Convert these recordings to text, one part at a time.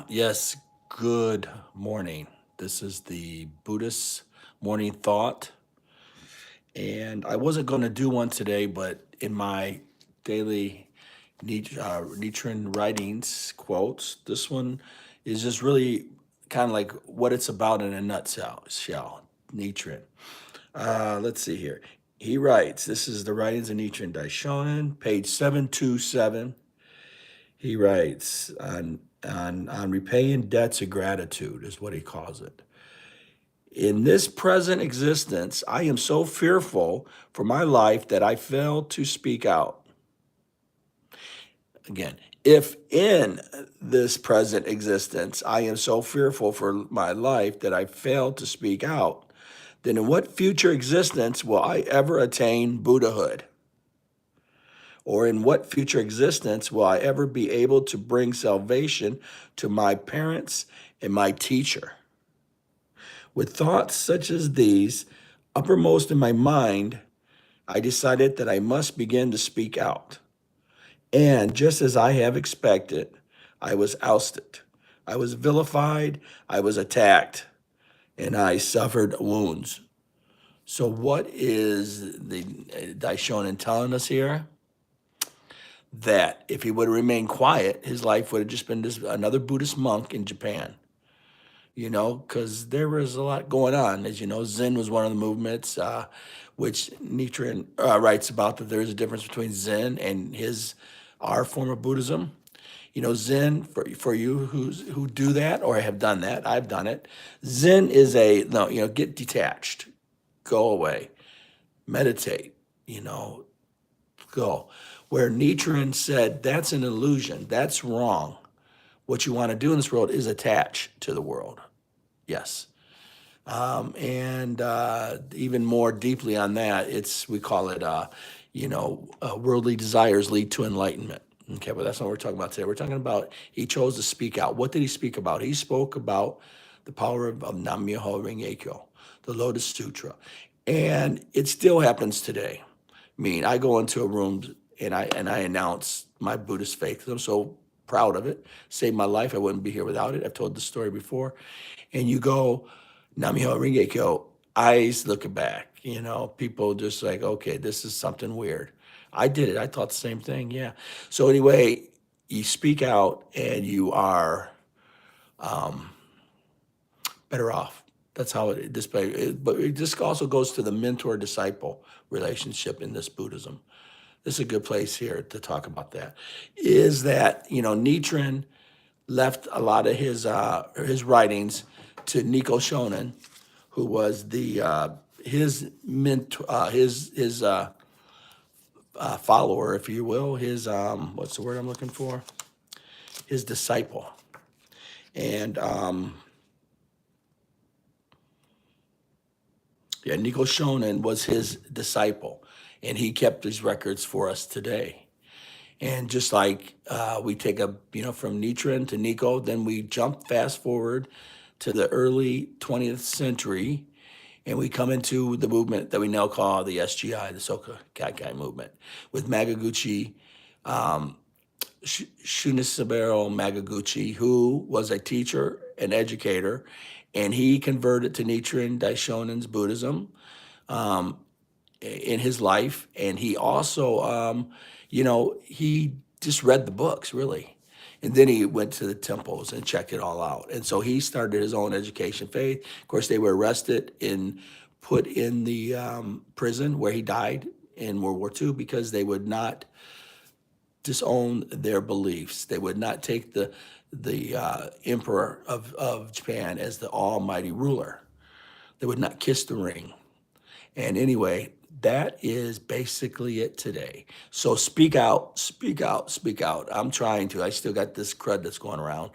Yes, good morning. This is the Buddhist morning thought. And I wasn't going to do one today, but in my daily Nichiren writings, quotes, this one is just really kind of like what it's about in a nutshell, Nichiren. Let's see here. He writes, this is the writings of Nichiren Daishonin, page 727. He writes on repaying debts of gratitude is what he calls it. In this present existence, I am so fearful for my life that I fail to speak out. Again, if in this present existence I am so fearful for my life that I fail to speak out, then in what future existence will I ever attain Buddhahood? Or in what future existence will I ever be able to bring salvation to my parents and my teacher? With thoughts such as these uppermost in my mind, I decided that I must begin to speak out. And just as I have expected, I was ousted. I was vilified, I was attacked, and I suffered wounds. So what is the Daishonin telling us here? That if he would have remained quiet, his life would have just been just another Buddhist monk in Japan, because there was a lot going on. As you know, Zen was one of the movements, which Nichiren writes about, that there is a difference between Zen and our form of Buddhism. Zen, for you who do that or have done that, I've done it. Zen is get detached, go away, meditate, go. Where Nichiren said, that's an illusion, that's wrong. What you want to do in this world is attach to the world. Yes. And even more deeply on that, we call it, worldly desires lead to enlightenment. Okay, but that's not what we're talking about today. We're talking about he chose to speak out. What did he speak about? He spoke about the power of Nam-Myoho-Renge-Kyo, the Lotus Sutra. And it still happens today. I go into a room and I announce my Buddhist faith because I'm so proud of it. Saved my life. I wouldn't be here without it. I've told the story before. And you go, Nam-Myoho-Renge-Kyo, eyes looking back, people just like, okay, this is something weird. I did it. I thought the same thing. Yeah. So anyway, you speak out and you are better off. That's how it displays. But this also goes to the mentor-disciple relationship in this Buddhism. This is a good place here to talk about that. Is that, Nichiren left a lot of his writings to Nico Shonin, who was his mentor, his follower, if you will, his what's the word I'm looking for? His disciple, and Nico Shonin was his disciple, and he kept these records for us today. And just like we take from Nichiren to Nico, then we jump fast forward to the early 20th century, and we come into the movement that we now call the SGI, the Soka Gakkai movement, with Magaguchi, Shunichiro Magaguchi, who was a teacher, an educator, and he converted to Nichiren Daishonin's Buddhism in his life. And he also, he just read the books, really. And then he went to the temples and checked it all out. And so he started his own education faith. Of course, they were arrested and put in the prison where he died in World War II because they would not disown their beliefs. They would not take the emperor of Japan as the almighty ruler. They would not kiss the ring. And anyway, that is basically it today. So speak out, speak out, speak out. I'm trying to. I still got this crud that's going around.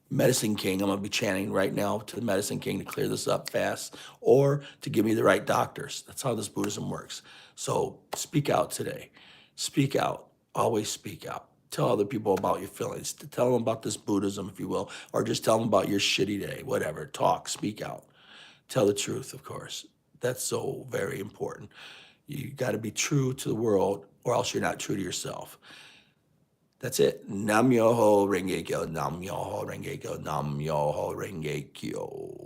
Medicine King, I'm going to be chanting right now to the Medicine King to clear this up fast or to give me the right doctors. That's how this Buddhism works. So speak out today. Speak out. Always speak out. Tell other people about your feelings. Tell them about this Buddhism, if you will, or just tell them about your shitty day, whatever. Talk, speak out. Tell the truth, of course. That's so very important. You got to be true to the world or else you're not true to yourself. That's it. Nam-Myoho-Renge-Kyo, Nam-Myoho-Renge-Kyo, Nam-Myoho-Renge-Kyo.